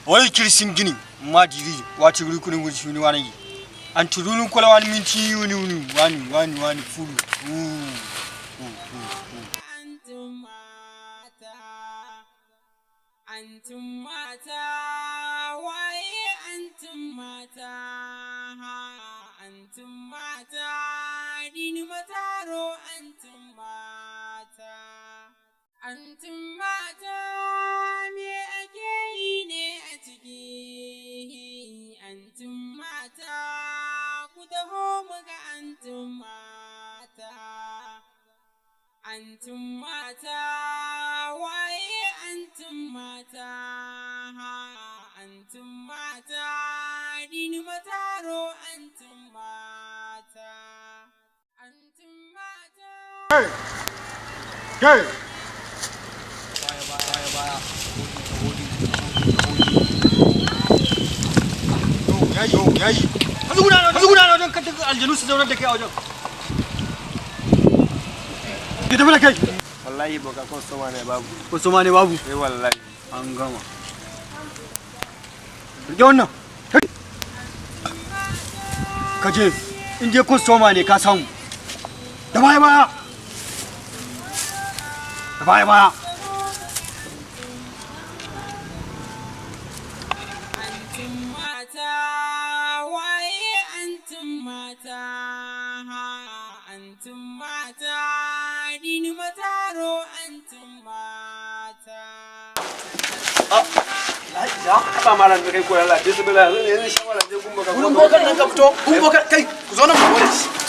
wai kirsin gini ma diri wati guri kunin guri shuni wani an tudulun kola wani minti wani fulu antum mata waye antum mata dini mataro antum mata me ake yi ne a ciki antum mata ku taho muga antum mata waye antum mata dini mataro antum mata hey baya yayi kazu guda wajen kan aljanu su zauna da kai a wajen ki tafi da kai wallahi boka customer ne babu wallahi an gama rike wannan kaje in je customer ne ka samu da baya antum mata dini mataro antum mata ba malam kai ko Allah bismillah yanzu shawara je gumbo ka kai ku zo nan ku